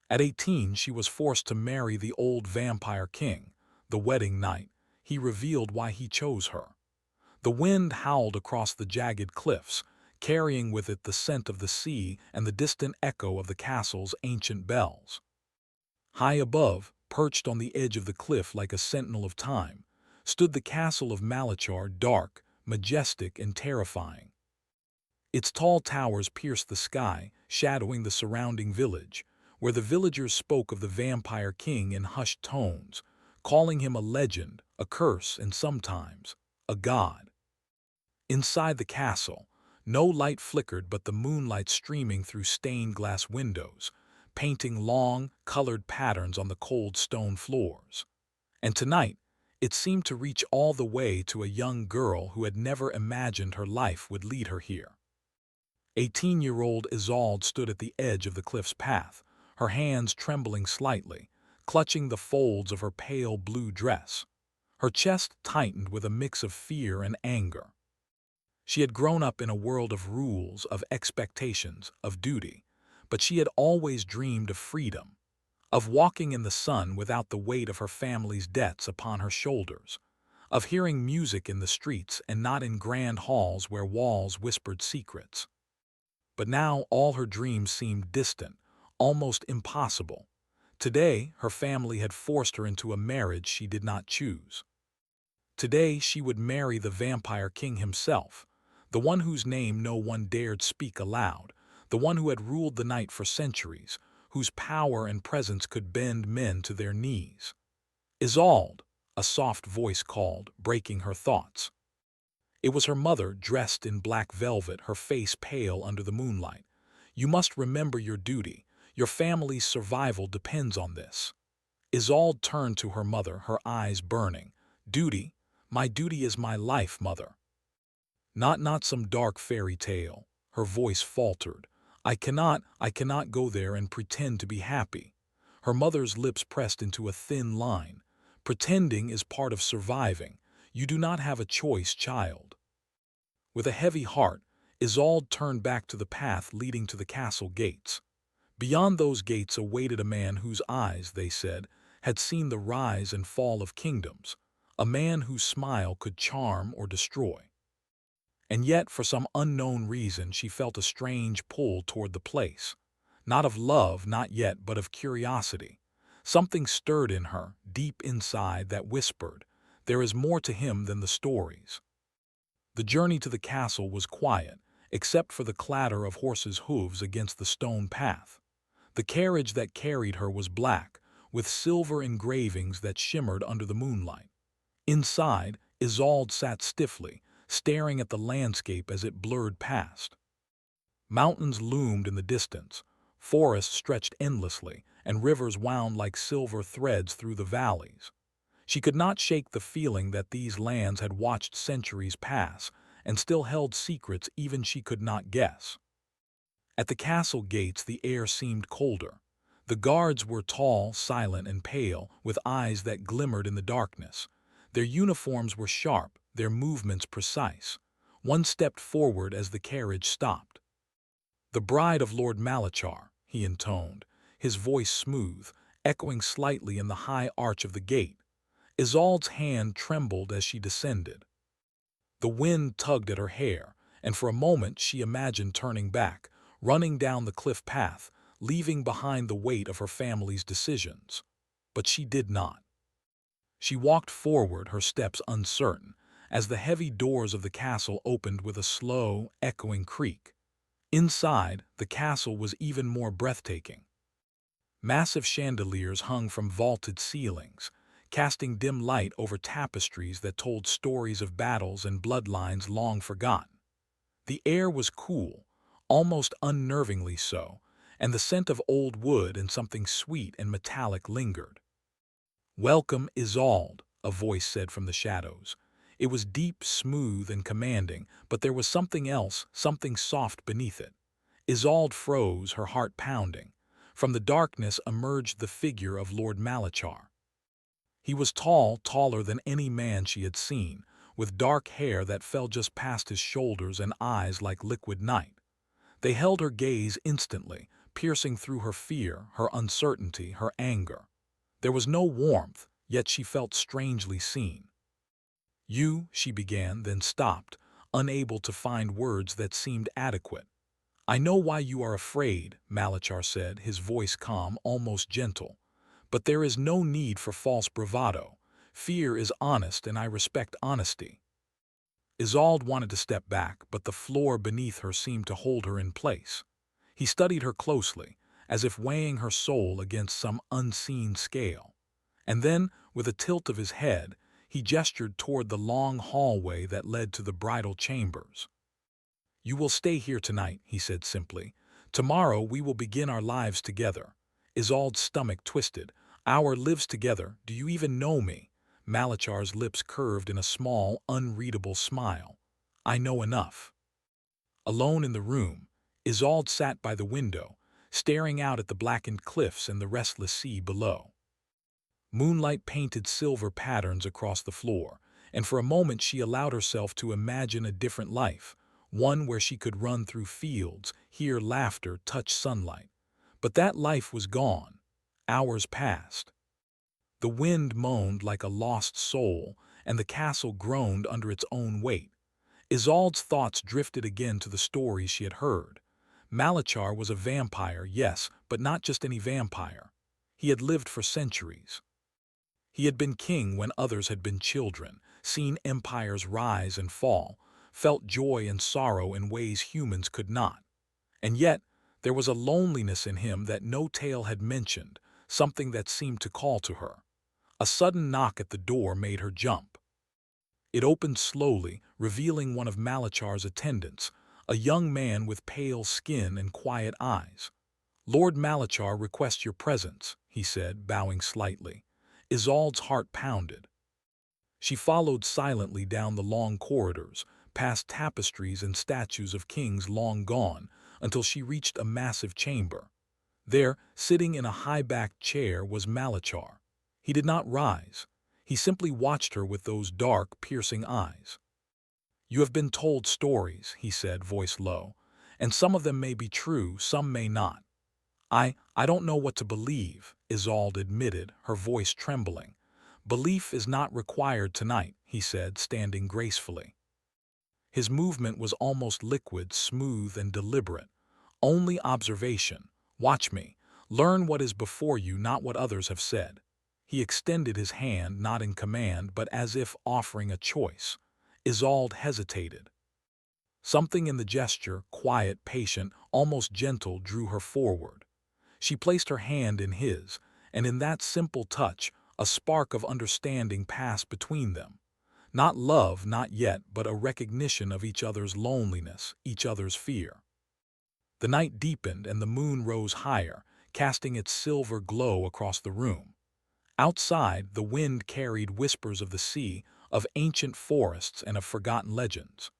At 18, she was forced to marry the old vampire king. The wedding night, he revealed why he chose her. The wind howled across the jagged cliffs, carrying with it the scent of the sea and the distant echo of the castle's ancient bells. High above, perched on the edge of the cliff like a sentinel of time, stood the castle of Malachar, dark, majestic, and terrifying. Its tall towers pierced the sky, shadowing the surrounding village, where the villagers spoke of the vampire king in hushed tones, calling him a legend, a curse, and sometimes a god. Inside the castle, no light flickered but the moonlight streaming through stained glass windows, painting long, colored patterns on the cold stone floors. And tonight, it seemed to reach all the way to a young girl who had never imagined her life would lead her here. 18-year-old Isolde stood at the edge of the cliff's path, her hands trembling slightly, clutching the folds of her pale blue dress. Her chest tightened with a mix of fear and anger. She had grown up in a world of rules, of expectations, of duty, but she had always dreamed of freedom, of walking in the sun without the weight of her family's debts upon her shoulders, of hearing music in the streets and not in grand halls where walls whispered secrets. But now all her dreams seemed distant, almost impossible. Today, her family had forced her into a marriage she did not choose. Today, she would marry the vampire king himself, the one whose name no one dared speak aloud, the one who had ruled the night for centuries, whose power and presence could bend men to their knees. Isolde, a soft voice called, breaking her thoughts. It was her mother, dressed in black velvet, her face pale under the moonlight. "You must remember your duty. Your family's survival depends on this." Isolde turned to her mother, her eyes burning. "Duty? My duty is my life, mother. Not some dark fairy tale." Her voice faltered. I cannot go there and pretend to be happy." Her mother's lips pressed into a thin line. "Pretending is part of surviving. You do not have a choice, child." With a heavy heart, Isolde turned back to the path leading to the castle gates. Beyond those gates awaited a man whose eyes, they said, had seen the rise and fall of kingdoms, a man whose smile could charm or destroy. And yet, for some unknown reason, she felt a strange pull toward the place. Not of love, not yet, but of curiosity. Something stirred in her, deep inside, that whispered, "There is more to him than the stories." The journey to the castle was quiet, except for the clatter of horses' hooves against the stone path. The carriage that carried her was black, with silver engravings that shimmered under the moonlight. Inside, Isolde sat stiffly, staring at the landscape as it blurred past. Mountains loomed in the distance, forests stretched endlessly, and rivers wound like silver threads through the valleys. She could not shake the feeling that these lands had watched centuries pass and still held secrets even she could not guess. At the castle gates, the air seemed colder. The guards were tall, silent, and pale, with eyes that glimmered in the darkness. Their uniforms were sharp, their movements precise. One stepped forward as the carriage stopped. "The bride of Lord Malachar," he intoned, his voice smooth, echoing slightly in the high arch of the gate. Isolde's hand trembled as she descended. The wind tugged at her hair, and for a moment she imagined turning back, running down the cliff path, leaving behind the weight of her family's decisions. But she did not. She walked forward, her steps uncertain, as the heavy doors of the castle opened with a slow, echoing creak. Inside, the castle was even more breathtaking. Massive chandeliers hung from vaulted ceilings, casting dim light over tapestries that told stories of battles and bloodlines long forgotten. The air was cool, almost unnervingly so, and the scent of old wood and something sweet and metallic lingered. "Welcome, Isolde," a voice said from the shadows. It was deep, smooth, and commanding, but there was something else, something soft beneath it. Isolde froze, her heart pounding. From the darkness emerged the figure of Lord Malachar. He was tall, taller than any man she had seen, with dark hair that fell just past his shoulders and eyes like liquid night. They held her gaze instantly, piercing through her fear, her uncertainty, her anger. There was no warmth, yet she felt strangely seen. "You," she began, then stopped, unable to find words that seemed adequate. "I know why you are afraid," Malachar said, his voice calm, almost gentle. "But there is no need for false bravado. Fear is honest, and I respect honesty." Isolde wanted to step back, but the floor beneath her seemed to hold her in place. He studied her closely, as if weighing her soul against some unseen scale. And then, with a tilt of his head, he gestured toward the long hallway that led to the bridal chambers. "You will stay here tonight," he said simply. "Tomorrow we will begin our lives together." Isolde's stomach twisted. "Our lives together? Do you even know me?" Malachar's lips curved in a small, unreadable smile. "I know enough." Alone in the room, Isolde sat by the window, staring out at the blackened cliffs and the restless sea below. Moonlight painted silver patterns across the floor, and for a moment she allowed herself to imagine a different life, one where she could run through fields, hear laughter, touch sunlight. But that life was gone. Hours passed. The wind moaned like a lost soul, and the castle groaned under its own weight. Isolde's thoughts drifted again to the stories she had heard. Malachar was a vampire, yes, but not just any vampire. He had lived for centuries. He had been king when others had been children, seen empires rise and fall, felt joy and sorrow in ways humans could not. And yet, there was a loneliness in him that no tale had mentioned, something that seemed to call to her. A sudden knock at the door made her jump. It opened slowly, revealing one of Malachar's attendants, a young man with pale skin and quiet eyes. "Lord Malachar requests your presence," he said, bowing slightly. Isolde's heart pounded. She followed silently down the long corridors, past tapestries and statues of kings long gone, until she reached a massive chamber. There, sitting in a high-backed chair, was Malachar. He did not rise. He simply watched her with those dark, piercing eyes. "You have been told stories," he said, voice low, "and some of them may be true, some may not. I don't know what to believe," Isolde admitted, her voice trembling. "Belief is not required tonight," he said, standing gracefully. His movement was almost liquid, smooth and deliberate. "Only observation. Watch me. Learn what is before you, not what others have said." He extended his hand, not in command, but as if offering a choice. Isolde hesitated. Something in the gesture, quiet, patient, almost gentle, drew her forward. She placed her hand in his, and in that simple touch, a spark of understanding passed between them. Not love, not yet, but a recognition of each other's loneliness, each other's fear. The night deepened and the moon rose higher, casting its silver glow across the room. Outside, the wind carried whispers of the sea, of ancient forests and of forgotten legends.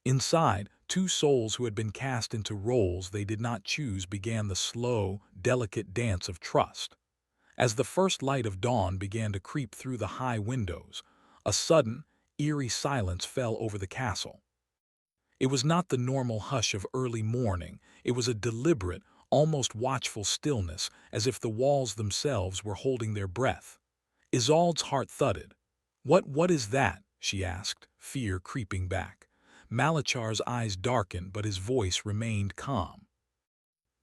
Inside, two souls who had been cast into roles they did not choose began the slow, delicate dance of trust. As the first light of dawn began to creep through the high windows, a sudden, eerie silence fell over the castle. It was not the normal hush of early morning, it was a deliberate, almost watchful stillness, as if the walls themselves were holding their breath. Isolde's heart thudded. What is that?" she asked, fear creeping back. Malachar's eyes darkened, but his voice remained calm.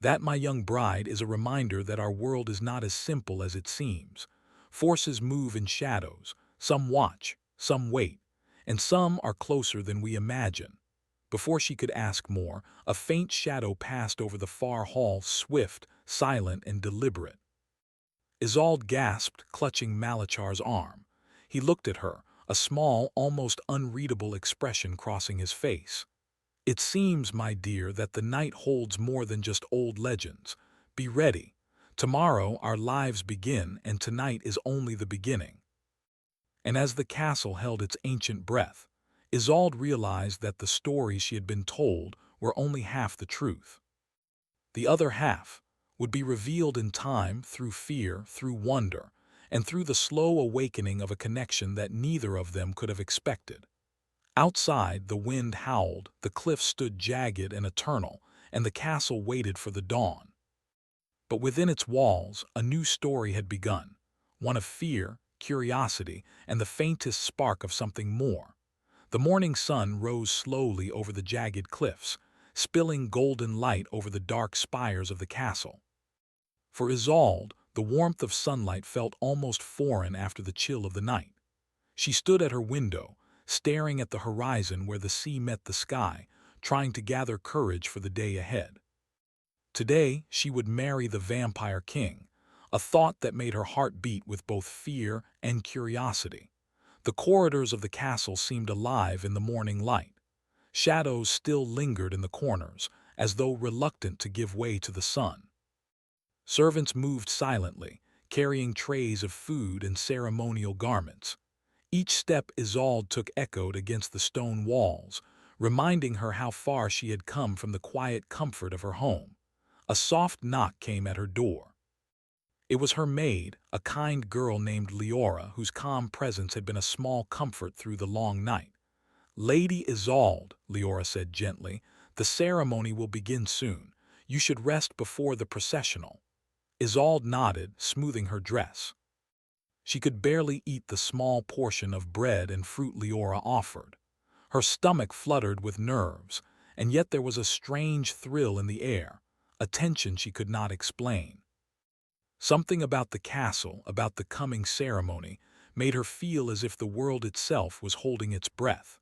"That, my young bride, is a reminder that our world is not as simple as it seems. Forces move in shadows, some watch, some wait, and some are closer than we imagine." Before she could ask more, a faint shadow passed over the far hall, swift, silent, and deliberate. Isolde gasped, clutching Malachar's arm. He looked at her, a small, almost unreadable expression crossing his face. "It seems, my dear, that the night holds more than just old legends. Be ready. Tomorrow our lives begin, and tonight is only the beginning." And as the castle held its ancient breath, Isolde realized that the stories she had been told were only half the truth. The other half would be revealed in time, through fear, through wonder, and through the slow awakening of a connection that neither of them could have expected. Outside, the wind howled, the cliffs stood jagged and eternal, and the castle waited for the dawn. But within its walls, a new story had begun, one of fear, curiosity, and the faintest spark of something more. The morning sun rose slowly over the jagged cliffs, spilling golden light over the dark spires of the castle. For Isolde, the warmth of sunlight felt almost foreign after the chill of the night. She stood at her window, staring at the horizon where the sea met the sky, trying to gather courage for the day ahead. Today, she would marry the Vampire King, a thought that made her heart beat with both fear and curiosity. The corridors of the castle seemed alive in the morning light. Shadows still lingered in the corners, as though reluctant to give way to the sun. Servants moved silently, carrying trays of food and ceremonial garments. Each step Isolde took echoed against the stone walls, reminding her how far she had come from the quiet comfort of her home. A soft knock came at her door. It was her maid, a kind girl named Leora, whose calm presence had been a small comfort through the long night. "Lady Isolde," Leora said gently, "the ceremony will begin soon. You should rest before the processional." Isolde nodded, smoothing her dress. She could barely eat the small portion of bread and fruit Leora offered. Her stomach fluttered with nerves, and yet there was a strange thrill in the air, a tension she could not explain. Something about the castle, about the coming ceremony, made her feel as if the world itself was holding its breath.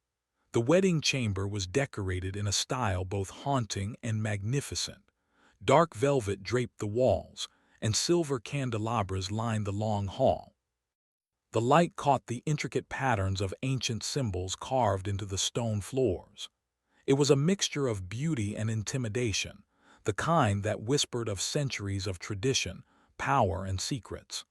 The wedding chamber was decorated in a style both haunting and magnificent. Dark velvet draped the walls, and silver candelabras lined the long hall. The light caught the intricate patterns of ancient symbols carved into the stone floors. It was a mixture of beauty and intimidation, the kind that whispered of centuries of tradition, power, and secrets.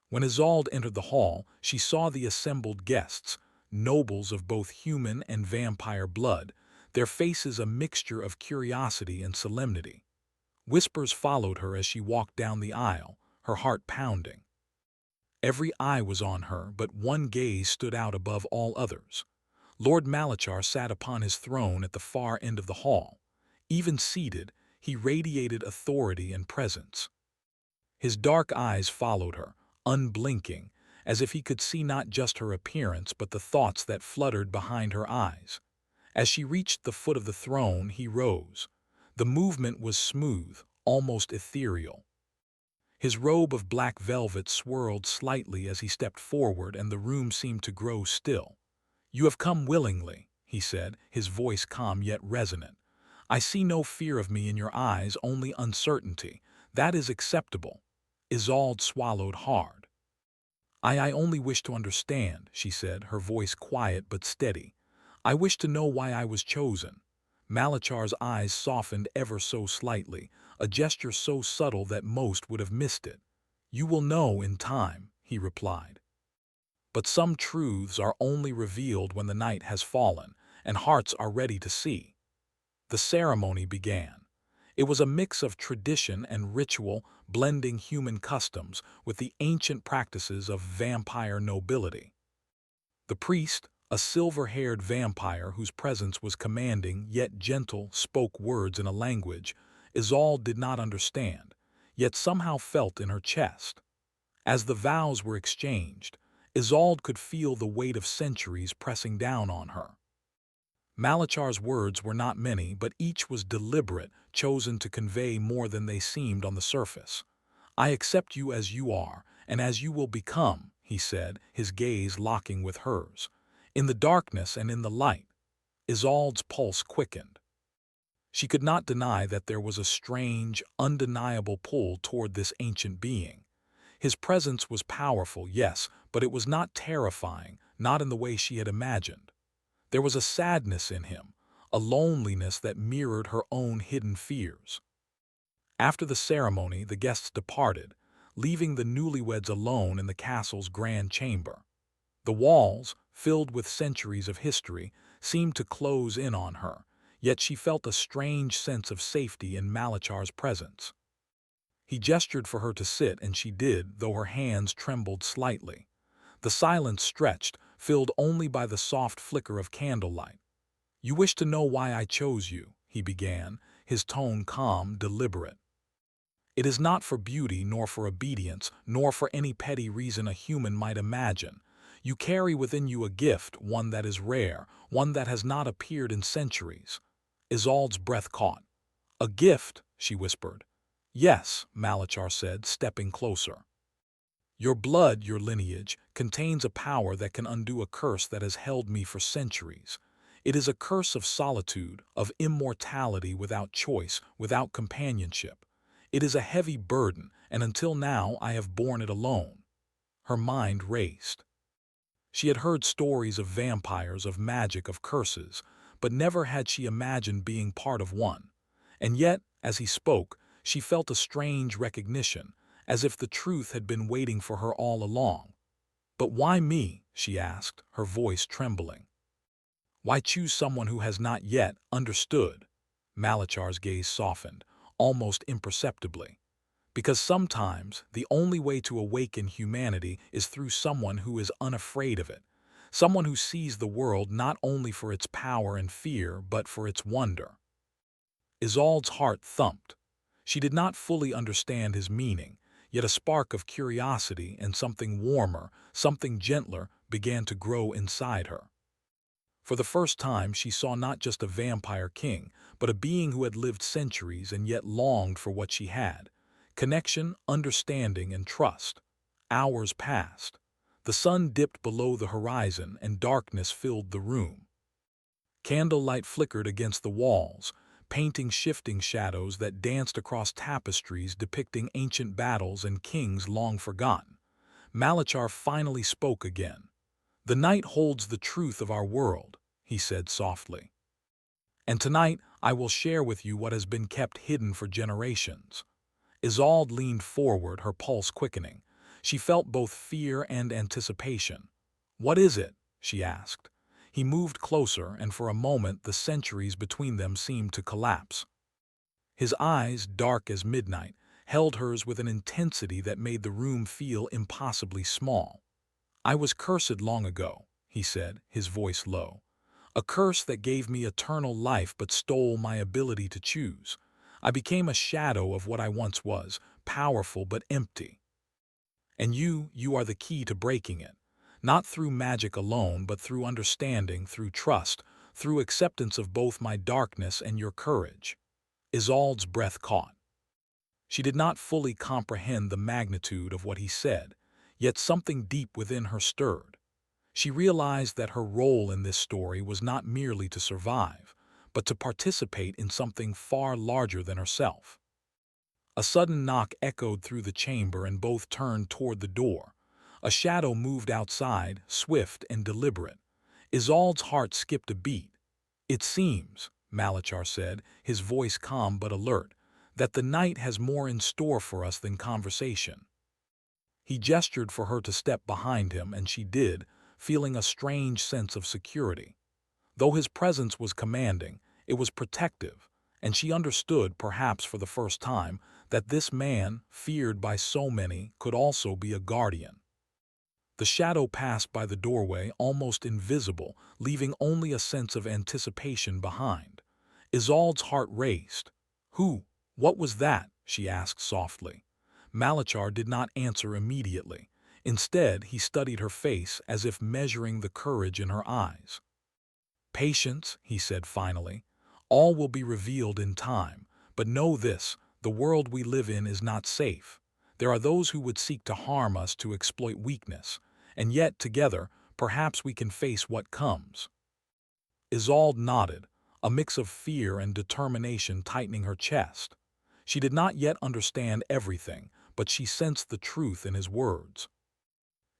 When Isolde entered the hall, she saw the assembled guests, nobles of both human and vampire blood, their faces a mixture of curiosity and solemnity. Whispers followed her as she walked down the aisle, her heart pounding. Every eye was on her, but one gaze stood out above all others. Lord Malachar sat upon his throne at the far end of the hall. Even seated, he radiated authority and presence. His dark eyes followed her, unblinking, as if he could see not just her appearance but the thoughts that fluttered behind her eyes. As she reached the foot of the throne, he rose. The movement was smooth, almost ethereal. His robe of black velvet swirled slightly as he stepped forward, and the room seemed to grow still. "You have come willingly," he said, his voice calm yet resonant. "I see no fear of me in your eyes, only uncertainty. That is acceptable." Isolde swallowed hard. I only wish to understand," she said, her voice quiet but steady. "I wish to know why I was chosen." Malachar's eyes softened ever so slightly, a gesture so subtle that most would have missed it. "You will know in time," he replied. "But some truths are only revealed when the night has fallen, and hearts are ready to see." The ceremony began. It was a mix of tradition and ritual, blending human customs with the ancient practices of vampire nobility. The priest, a silver-haired vampire whose presence was commanding yet gentle, spoke words in a language Isolde did not understand, yet somehow felt in her chest. As the vows were exchanged, Isolde could feel the weight of centuries pressing down on her. Malachar's words were not many, but each was deliberate, chosen to convey more than they seemed on the surface. "I accept you as you are, and as you will become," he said, his gaze locking with hers. In the darkness and in the light, Isolde's pulse quickened. She could not deny that there was a strange, undeniable pull toward this ancient being. His presence was powerful, yes, but it was not terrifying, not in the way she had imagined. There was a sadness in him, a loneliness that mirrored her own hidden fears. After the ceremony, the guests departed, leaving the newlyweds alone in the castle's grand chamber. The walls, filled with centuries of history, seemed to close in on her, yet she felt a strange sense of safety in Malachar's presence. He gestured for her to sit, and she did, though her hands trembled slightly. The silence stretched, filled only by the soft flicker of candlelight. "You wish to know why I chose you," he began, his tone calm, deliberate. It is not for beauty, nor for obedience, nor for any petty reason a human might imagine. You carry within you a gift, one that is rare, one that has not appeared in centuries. Isolde's breath caught. A gift, she whispered. Yes, Malachar said, stepping closer. Your blood, your lineage, contains a power that can undo a curse that has held me for centuries. It is a curse of solitude, of immortality without choice, without companionship. It is a heavy burden, and until now I have borne it alone. Her mind raced. She had heard stories of vampires, of magic, of curses, but never had she imagined being part of one. And yet, as he spoke, she felt a strange recognition, as if the truth had been waiting for her all along. But why me? She asked, her voice trembling. Why choose someone who has not yet understood? Malachar's gaze softened, almost imperceptibly. Because sometimes the only way to awaken humanity is through someone who is unafraid of it, someone who sees the world not only for its power and fear, but for its wonder. Isolde's heart thumped. She did not fully understand his meaning, yet a spark of curiosity and something warmer, something gentler, began to grow inside her. For the first time, she saw not just a vampire king, but a being who had lived centuries and yet longed for what she had. Connection, understanding, and trust. Hours passed. The sun dipped below the horizon and darkness filled the room. Candlelight flickered against the walls, painting shifting shadows that danced across tapestries depicting ancient battles and kings long forgotten. Malachar finally spoke again. The night holds the truth of our world, he said softly. And tonight I will share with you what has been kept hidden for generations. Isolde leaned forward, her pulse quickening. She felt both fear and anticipation. What is it? She asked. He moved closer, and for a moment the centuries between them seemed to collapse. His eyes, dark as midnight, held hers with an intensity that made the room feel impossibly small. I was cursed long ago, he said, his voice low. A curse that gave me eternal life but stole my ability to choose. I became a shadow of what I once was, powerful but empty. And you are the key to breaking it. Not through magic alone, but through understanding, through trust, through acceptance of both my darkness and your courage. Isolde's breath caught. She did not fully comprehend the magnitude of what he said, yet something deep within her stirred. She realized that her role in this story was not merely to survive, but to participate in something far larger than herself. A sudden knock echoed through the chamber and both turned toward the door. A shadow moved outside, swift and deliberate. Isolde's heart skipped a beat. It seems, Malachar said, his voice calm but alert, that the night has more in store for us than conversation. He gestured for her to step behind him, and she did, feeling a strange sense of security. Though his presence was commanding, it was protective, and she understood, perhaps for the first time, that this man, feared by so many, could also be a guardian. The shadow passed by the doorway, almost invisible, leaving only a sense of anticipation behind. Isolde's heart raced. Who? What was that? She asked softly. Malachar did not answer immediately. Instead, he studied her face as if measuring the courage in her eyes. Patience, he said finally. All will be revealed in time, but know this, the world we live in is not safe. There are those who would seek to harm us, to exploit weakness, and yet, together, perhaps we can face what comes. Isolde nodded, a mix of fear and determination tightening her chest. She did not yet understand everything, but she sensed the truth in his words.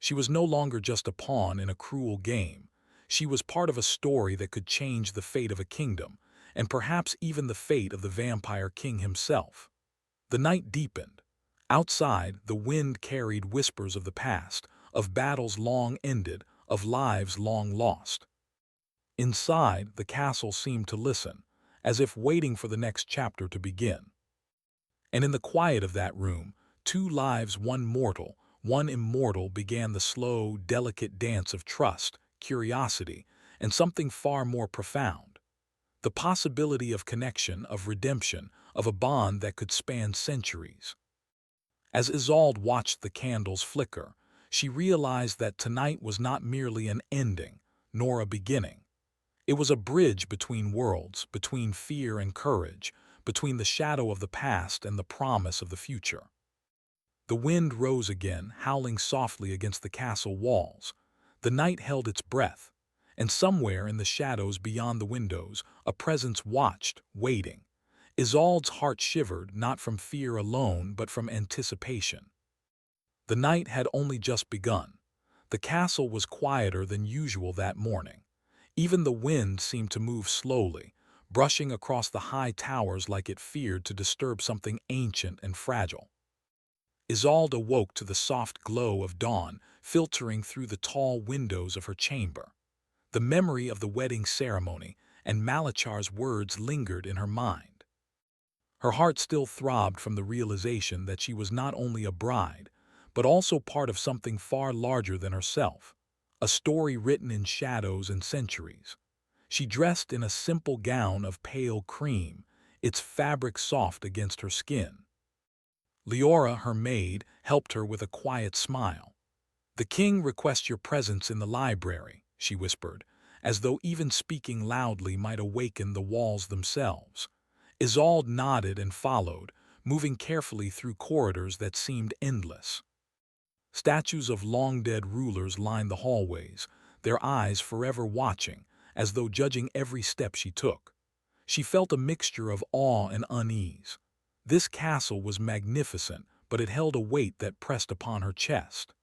She was no longer just a pawn in a cruel game. She was part of a story that could change the fate of a kingdom, and perhaps even the fate of the vampire king himself. The night deepened. Outside, the wind carried whispers of the past, of battles long ended, of lives long lost. Inside, the castle seemed to listen, as if waiting for the next chapter to begin. And in the quiet of that room, two lives, one mortal, one immortal, began the slow, delicate dance of trust, curiosity, and something far more profound. The possibility of connection, of redemption, of a bond that could span centuries. As Isolde watched the candles flicker, she realized that tonight was not merely an ending, nor a beginning. It was a bridge between worlds, between fear and courage, between the shadow of the past and the promise of the future. The wind rose again, howling softly against the castle walls. The night held its breath, and somewhere in the shadows beyond the windows, a presence watched, waiting. Isolde's heart shivered, not from fear alone, but from anticipation. The night had only just begun. The castle was quieter than usual that morning. Even the wind seemed to move slowly, brushing across the high towers like it feared to disturb something ancient and fragile. Isolde awoke to the soft glow of dawn filtering through the tall windows of her chamber. The memory of the wedding ceremony and Malachar's words lingered in her mind. Her heart still throbbed from the realization that she was not only a bride, but also part of something far larger than herself, a story written in shadows and centuries. She dressed in a simple gown of pale cream, its fabric soft against her skin. Leora, her maid, helped her with a quiet smile. "The king requests your presence in the library," she whispered, as though even speaking loudly might awaken the walls themselves. Isolde nodded and followed, moving carefully through corridors that seemed endless. Statues of long-dead rulers lined the hallways, their eyes forever watching, as though judging every step she took. She felt a mixture of awe and unease. This castle was magnificent, but it held a weight that pressed upon her chest.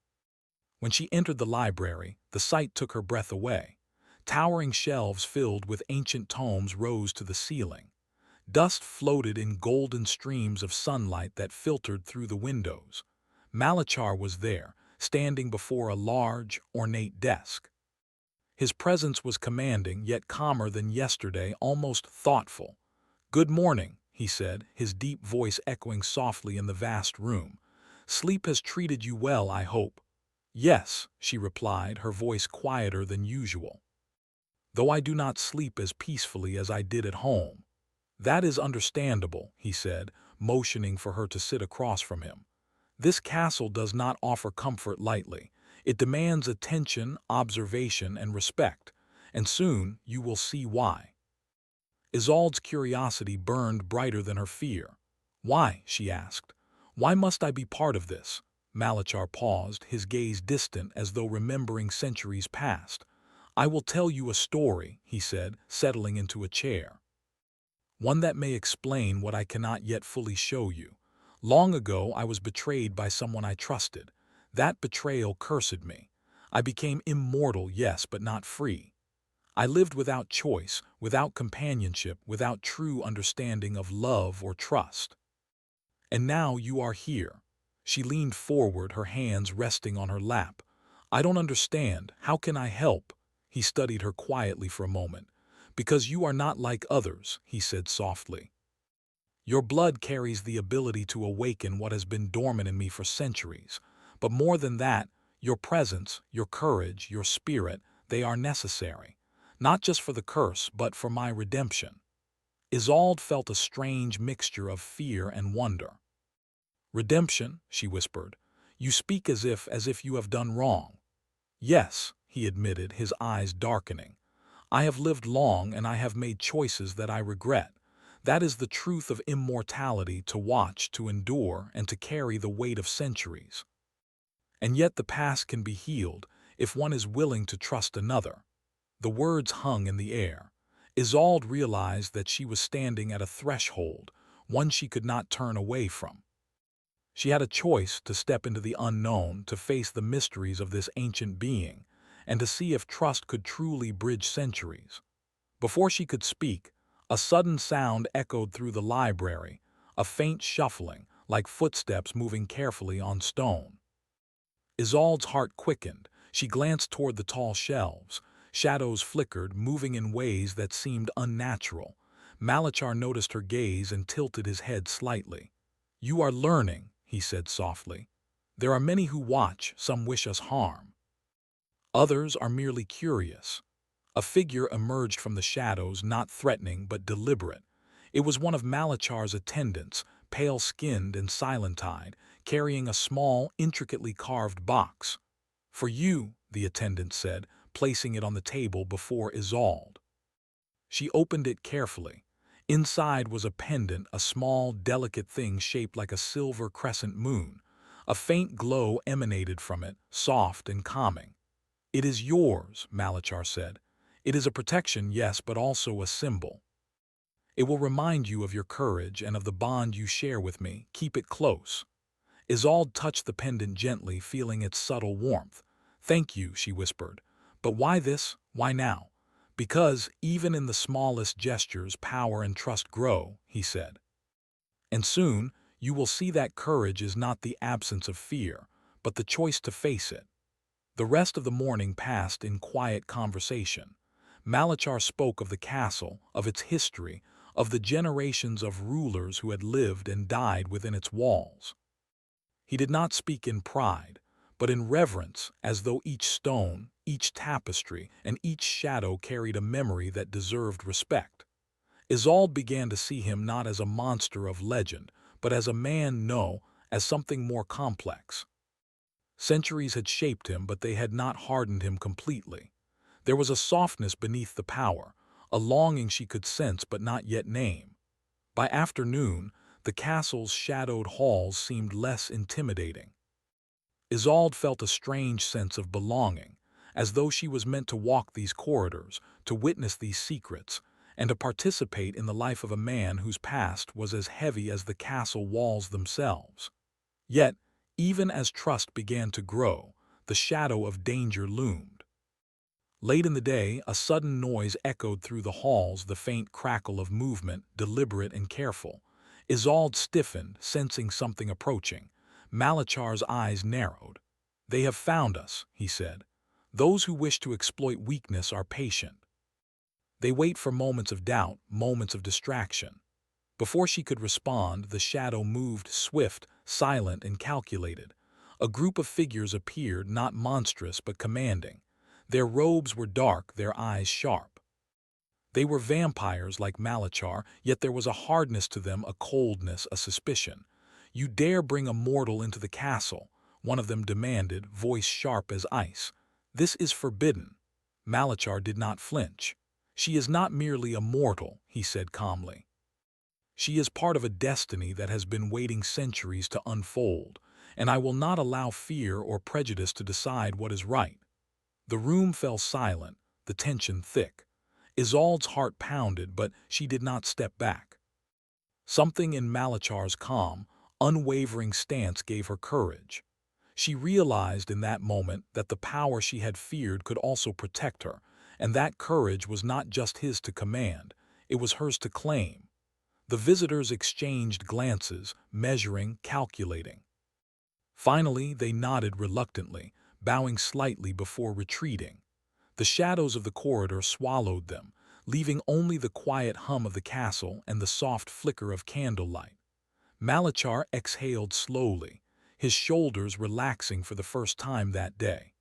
When she entered the library, the sight took her breath away. Towering shelves filled with ancient tomes rose to the ceiling. Dust floated in golden streams of sunlight that filtered through the windows. Malachar was there, standing before a large, ornate desk. His presence was commanding, yet calmer than yesterday, almost thoughtful. "Good morning," he said, his deep voice echoing softly in the vast room. "Sleep has treated you well, I hope." "Yes," she replied, her voice quieter than usual. "Though I do not sleep as peacefully as I did at home." "That is understandable," he said, motioning for her to sit across from him. "This castle does not offer comfort lightly. It demands attention, observation, and respect, and soon you will see why." Isolde's curiosity burned brighter than her fear. "Why?" she asked. "Why must I be part of this?" Malachar paused, his gaze distant as though remembering centuries past. "I will tell you a story," he said, settling into a chair. "One that may explain what I cannot yet fully show you. Long ago I was betrayed by someone I trusted. That betrayal cursed me. I became immortal, yes, but not free. I lived without choice, without companionship, without true understanding of love or trust. And now you are here." She leaned forward, her hands resting on her lap. "I don't understand. How can I help?" He studied her quietly for a moment. "Because you are not like others," he said softly. "Your blood carries the ability to awaken what has been dormant in me for centuries. But more than that, your presence, your courage, your spirit, they are necessary. Not just for the curse, but for my redemption." Isolde felt a strange mixture of fear and wonder. "Redemption," she whispered. "You speak as if you have done wrong." "Yes," he admitted, his eyes darkening. "I have lived long and I have made choices that I regret. That is the truth of immortality, to watch, to endure, and to carry the weight of centuries. And yet the past can be healed if one is willing to trust another." The words hung in the air. Isolde realized that she was standing at a threshold, one she could not turn away from. She had a choice: to step into the unknown, to face the mysteries of this ancient being, and to see if trust could truly bridge centuries. Before she could speak, a sudden sound echoed through the library, a faint shuffling, like footsteps moving carefully on stone. Isolde's heart quickened. She glanced toward the tall shelves. Shadows flickered, moving in ways that seemed unnatural. Malachar noticed her gaze and tilted his head slightly. "You are learning," he said softly. "There are many who watch, some wish us harm. Others are merely curious." A figure emerged from the shadows, not threatening but deliberate. It was one of Malachar's attendants, pale-skinned and silent-eyed, carrying a small, intricately carved box. "For you," the attendant said, placing it on the table before Isolde. She opened it carefully. Inside was a pendant, a small, delicate thing shaped like a silver crescent moon. A faint glow emanated from it, soft and calming. "It is yours," Malachar said. "It is a protection, yes, but also a symbol. It will remind you of your courage and of the bond you share with me. Keep it close." Isolde touched the pendant gently, feeling its subtle warmth. "Thank you," she whispered. "But why this? Why now?" "Because, even in the smallest gestures, power and trust grow," he said. "And soon, you will see that courage is not the absence of fear, but the choice to face it." The rest of the morning passed in quiet conversation. Malachar spoke of the castle, of its history, of the generations of rulers who had lived and died within its walls. He did not speak in pride, but in reverence, as though each stone, each tapestry, and each shadow carried a memory that deserved respect. Isolde began to see him not as a monster of legend, but as a man, no, as something more complex. Centuries had shaped him, but they had not hardened him completely. There was a softness beneath the power, a longing she could sense but not yet name. By afternoon, the castle's shadowed halls seemed less intimidating. Isolde felt a strange sense of belonging, as though she was meant to walk these corridors, to witness these secrets, and to participate in the life of a man whose past was as heavy as the castle walls themselves. Yet, even as trust began to grow, the shadow of danger loomed. Late in the day, a sudden noise echoed through the halls, the faint crackle of movement, deliberate and careful. Isolde stiffened, sensing something approaching. Malachar's eyes narrowed. "They have found us," he said. "Those who wish to exploit weakness are patient. They wait for moments of doubt, moments of distraction." Before she could respond, the shadow moved, swift, silent, and calculated. A group of figures appeared, not monstrous but commanding. Their robes were dark, their eyes sharp. They were vampires like Malachar, yet there was a hardness to them, a coldness, a suspicion. "You dare bring a mortal into the castle?" one of them demanded, voice sharp as ice. "This is forbidden." Malachar did not flinch. "She is not merely a mortal," he said calmly. "She is part of a destiny that has been waiting centuries to unfold, and I will not allow fear or prejudice to decide what is right." The room fell silent, the tension thick. Isolde's heart pounded, but she did not step back. Something in Malachar's calm, unwavering stance gave her courage. She realized in that moment that the power she had feared could also protect her, and that courage was not just his to command, it was hers to claim. The visitors exchanged glances, measuring, calculating. Finally, they nodded reluctantly, bowing slightly before retreating. The shadows of the corridor swallowed them, leaving only the quiet hum of the castle and the soft flicker of candlelight. Malachar exhaled slowly, his shoulders relaxing for the first time that day.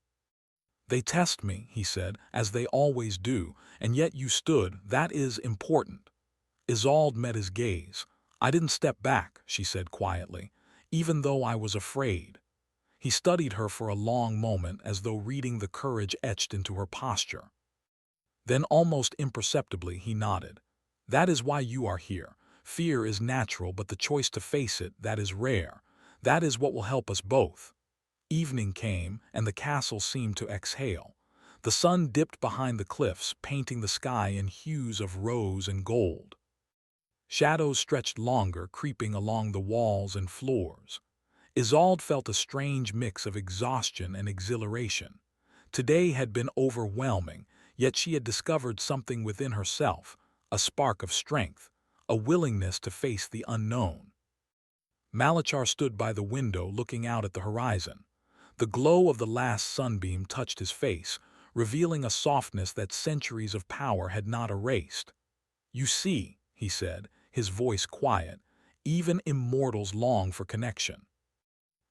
"They test me," he said, "as they always do, and yet you stood. That is important." Isolde met his gaze. "I didn't step back," she said quietly, "even though I was afraid." He studied her for a long moment, as though reading the courage etched into her posture. Then, almost imperceptibly, he nodded. "That is why you are here. Fear is natural, but the choice to face it, that is rare. That is what will help us both." Evening came, and the castle seemed to exhale. The sun dipped behind the cliffs, painting the sky in hues of rose and gold. Shadows stretched longer, creeping along the walls and floors. Isolde felt a strange mix of exhaustion and exhilaration. Today had been overwhelming, yet she had discovered something within herself, a spark of strength, a willingness to face the unknown. Malachar stood by the window, looking out at the horizon. The glow of the last sunbeam touched his face, revealing a softness that centuries of power had not erased. "You see," he said, his voice quiet, "even immortals long for connection.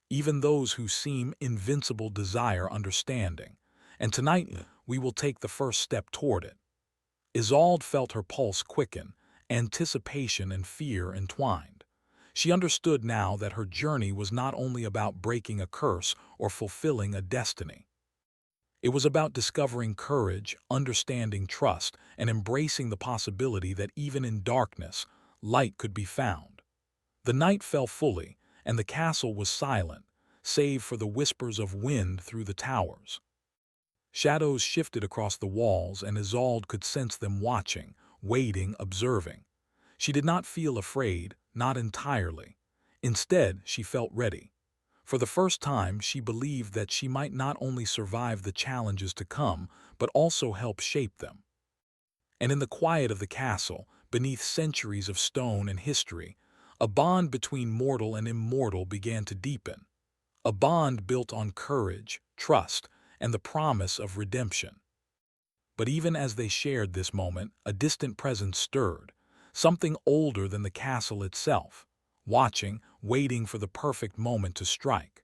Even those who seem invincible desire understanding, and tonight we will take the first step toward it." Isolde felt her pulse quicken, anticipation and fear entwined. She understood now that her journey was not only about breaking a curse or fulfilling a destiny. It was about discovering courage, understanding trust, and embracing the possibility that even in darkness, light could be found. The night fell fully, and the castle was silent, save for the whispers of wind through the towers. Shadows shifted across the walls, and Isolde could sense them watching, waiting, observing. She did not feel afraid, not entirely. Instead, she felt ready. For the first time, she believed that she might not only survive the challenges to come, but also help shape them. And in the quiet of the castle, beneath centuries of stone and history, a bond between mortal and immortal began to deepen. A bond built on courage, trust, and the promise of redemption. But even as they shared this moment, a distant presence stirred, something older than the castle itself, watching, waiting for the perfect moment to strike.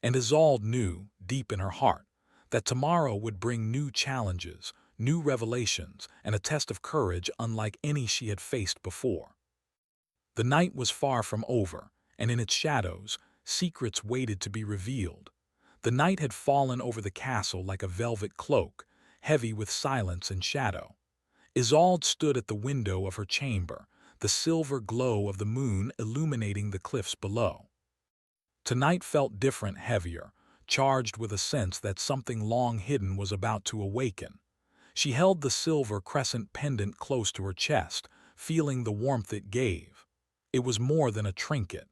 And Isolde knew, deep in her heart, that tomorrow would bring new challenges, new revelations, and a test of courage unlike any she had faced before. The night was far from over, and in its shadows, secrets waited to be revealed. The night had fallen over the castle like a velvet cloak, heavy with silence and shadow. Isolde stood at the window of her chamber, the silver glow of the moon illuminating the cliffs below. Tonight felt different, heavier, charged with a sense that something long hidden was about to awaken. She held the silver crescent pendant close to her chest, feeling the warmth it gave. It was more than a trinket.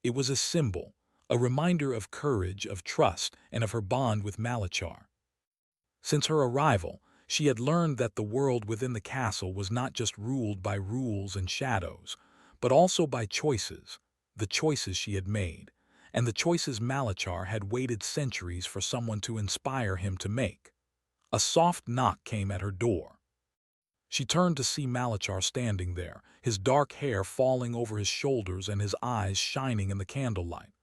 It was a symbol, a reminder of courage, of trust, and of her bond with Malachar. Since her arrival, she had learned that the world within the castle was not just ruled by rules and shadows, but also by choices, the choices she had made, and the choices Malachar had waited centuries for someone to inspire him to make. A soft knock came at her door. She turned to see Malachar standing there, his dark hair falling over his shoulders and his eyes shining in the candlelight.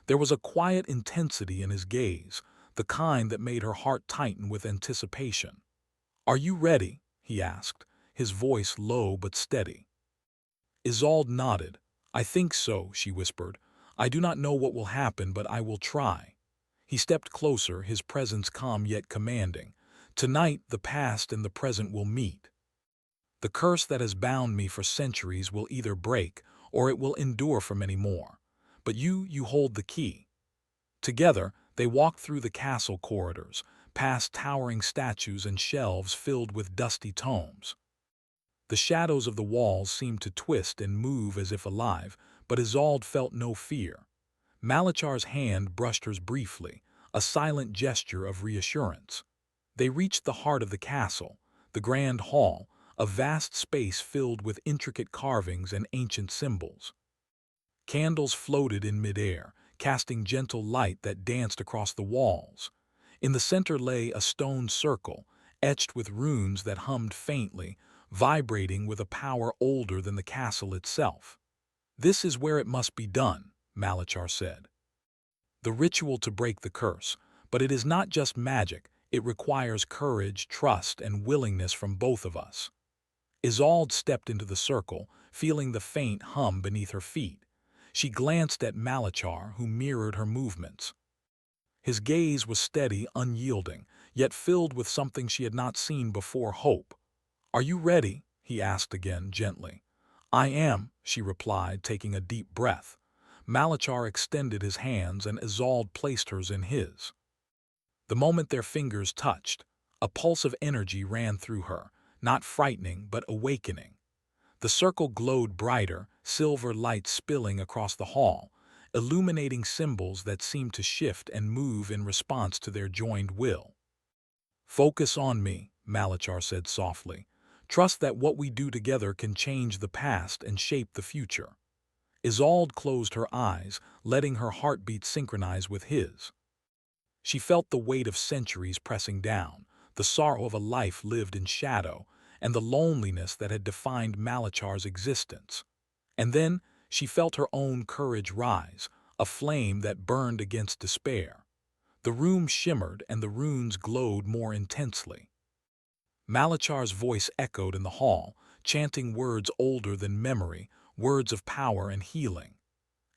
There was a quiet intensity in his gaze, the kind that made her heart tighten with anticipation. "Are you ready?" he asked, his voice low but steady. Isolde nodded. "I think so," she whispered. "I do not know what will happen, but I will try." He stepped closer, his presence calm yet commanding. "Tonight, the past and the present will meet. The curse that has bound me for centuries will either break, or it will endure for many more. But you hold the key." Together, they walked through the castle corridors, past towering statues and shelves filled with dusty tomes. The shadows of the walls seemed to twist and move as if alive, but Isolde felt no fear. Malachar's hand brushed hers briefly, a silent gesture of reassurance. They reached the heart of the castle, the grand hall, a vast space filled with intricate carvings and ancient symbols. Candles floated in midair, casting gentle light that danced across the walls. In the center lay a stone circle, etched with runes that hummed faintly, vibrating with a power older than the castle itself. "This is where it must be done," Malachar said. "The ritual to break the curse, but it is not just magic, it requires courage, trust, and willingness from both of us." Isolde stepped into the circle, feeling the faint hum beneath her feet. She glanced at Malachar, who mirrored her movements. His gaze was steady, unyielding, yet filled with something she had not seen before: hope. "Are you ready?" he asked again, gently. "I am," she replied, taking a deep breath. Malachar extended his hands, and Isolde placed hers in his. The moment their fingers touched, a pulse of energy ran through her, not frightening but awakening. The circle glowed brighter, silver light spilling across the hall, illuminating symbols that seemed to shift and move in response to their joined will. "Focus on me," Malachar said softly. "Trust that what we do together can change the past and shape the future." Isolde closed her eyes, letting her heartbeat synchronize with his. She felt the weight of centuries pressing down, the sorrow of a life lived in shadow, and the loneliness that had defined Malachar's existence. And then she felt her own courage rise, a flame that burned against despair. The room shimmered and the runes glowed more intensely. Malachar's voice echoed in the hall, chanting words older than memory, words of power and healing.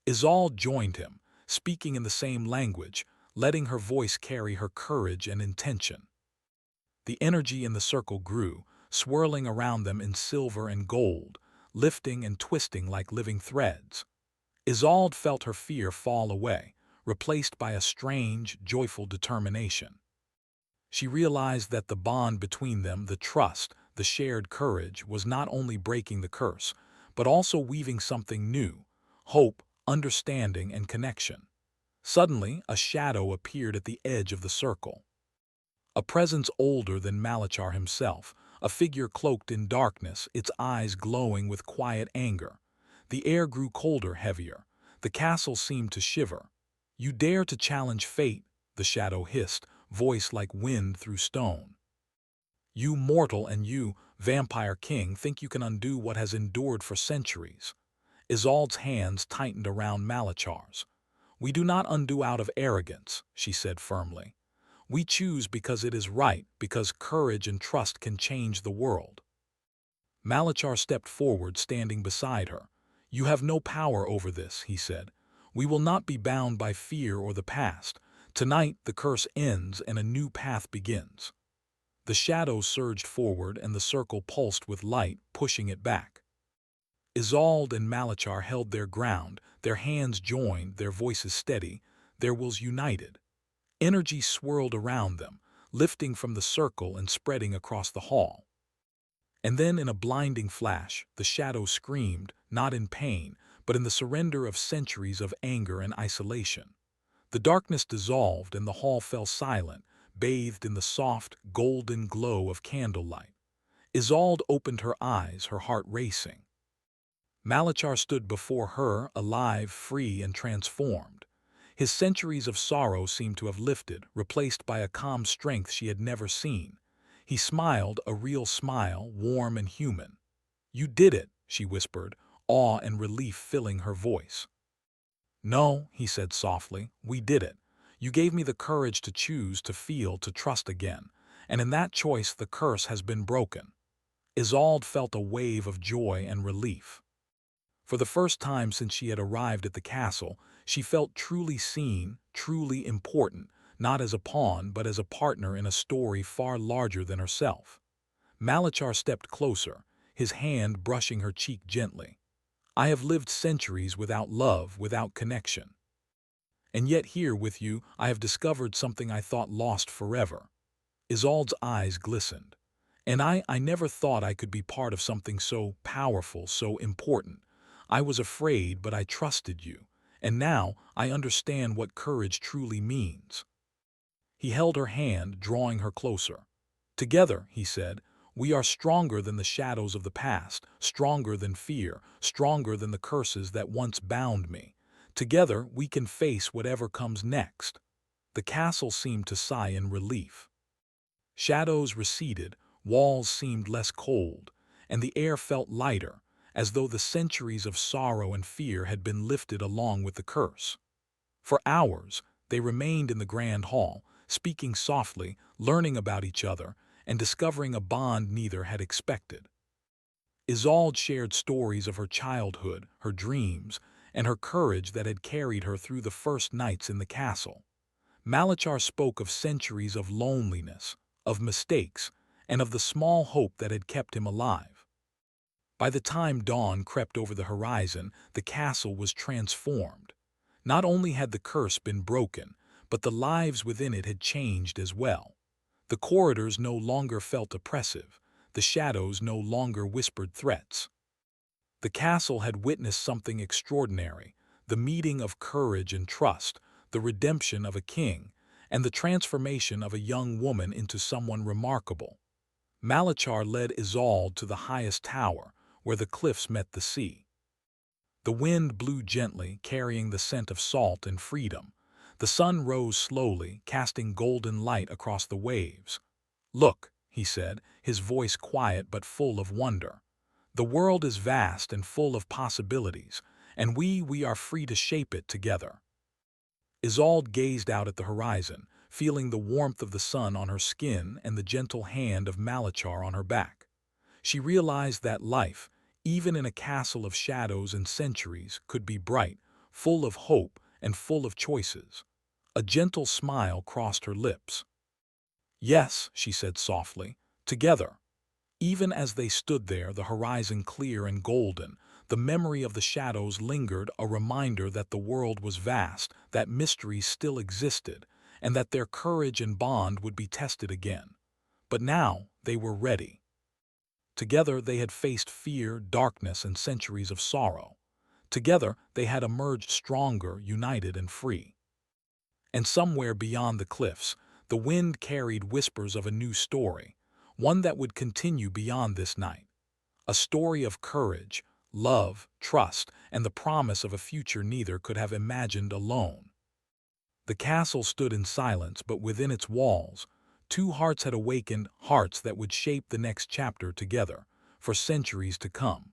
Isolde joined him, speaking in the same language, letting her voice carry her courage and intention. The energy in the circle grew, swirling around them in silver and gold, lifting and twisting like living threads. Isolde felt her fear fall away, replaced by a strange, joyful determination. She realized that the bond between them, the trust, the shared courage, was not only breaking the curse, but also weaving something new: hope, understanding, and connection. Suddenly, a shadow appeared at the edge of the circle. A presence older than Malachar himself, a figure cloaked in darkness, its eyes glowing with quiet anger. The air grew colder, heavier. The castle seemed to shiver. "You dare to challenge fate," the shadow hissed, voice like wind through stone. "You mortal and you, vampire king, think you can undo what has endured for centuries." Isolde's hands tightened around Malachar's. "We do not undo out of arrogance," she said firmly. "We choose because it is right, because courage and trust can change the world." Malachar stepped forward, standing beside her. "You have no power over this," he said. "We will not be bound by fear or the past. Tonight the curse ends and a new path begins." The shadow surged forward and the circle pulsed with light, pushing it back. Isolde and Malachar held their ground, their hands joined, their voices steady, their wills united. Energy swirled around them, lifting from the circle and spreading across the hall. And then, in a blinding flash, the shadow screamed, not in pain, but in the surrender of centuries of anger and isolation. The darkness dissolved and the hall fell silent, bathed in the soft, golden glow of candlelight. Isolde opened her eyes, her heart racing. Malachar stood before her, alive, free, and transformed. His centuries of sorrow seemed to have lifted, replaced by a calm strength she had never seen. He smiled, a real smile, warm and human. "You did it," she whispered, awe and relief filling her voice. "No," he said softly, "we did it. You gave me the courage to choose, to feel, to trust again, and in that choice the curse has been broken." Isolde felt a wave of joy and relief. For the first time since she had arrived at the castle, she felt truly seen, truly important, not as a pawn but as a partner in a story far larger than herself. Malachar stepped closer, his hand brushing her cheek gently. "I have lived centuries without love, without connection. And yet here with you I have discovered something I thought lost forever." Isolde's eyes glistened. "And I never thought I could be part of something so powerful, so important. I was afraid, but I trusted you. And now I understand what courage truly means." He held her hand, drawing her closer. "Together," he said, "we are stronger than the shadows of the past, stronger than fear, stronger than the curses that once bound me. Together we can face whatever comes next." The castle seemed to sigh in relief. Shadows receded, walls seemed less cold, and the air felt lighter, as though the centuries of sorrow and fear had been lifted along with the curse. For hours, they remained in the grand hall, speaking softly, learning about each other, and discovering a bond neither had expected. Isolde shared stories of her childhood, her dreams, and her courage that had carried her through the first nights in the castle. Malachar spoke of centuries of loneliness, of mistakes, and of the small hope that had kept him alive. By the time dawn crept over the horizon, the castle was transformed. Not only had the curse been broken, but the lives within it had changed as well. The corridors no longer felt oppressive, the shadows no longer whispered threats. The castle had witnessed something extraordinary: the meeting of courage and trust, the redemption of a king, and the transformation of a young woman into someone remarkable. Malachar led Isolde to the highest tower, where the cliffs met the sea. The wind blew gently, carrying the scent of salt and freedom. The sun rose slowly, casting golden light across the waves. "Look," he said, his voice quiet but full of wonder. "The world is vast and full of possibilities, and we are free to shape it together." Isolde gazed out at the horizon, feeling the warmth of the sun on her skin and the gentle hand of Malachar on her back. She realized that life, even in a castle of shadows and centuries, could be bright, full of hope and full of choices. A gentle smile crossed her lips. "Yes," she said softly, "together." Even as they stood there, the horizon clear and golden, the memory of the shadows lingered, a reminder that the world was vast, that mysteries still existed, and that their courage and bond would be tested again. But now they were ready. Together they had faced fear, darkness, and centuries of sorrow. Together they had emerged stronger, united, and free. And somewhere beyond the cliffs, the wind carried whispers of a new story, one that would continue beyond this night. A story of courage, love, trust, and the promise of a future neither could have imagined alone. The castle stood in silence, but within its walls, two hearts had awakened, hearts that would shape the next chapter together, for centuries to come.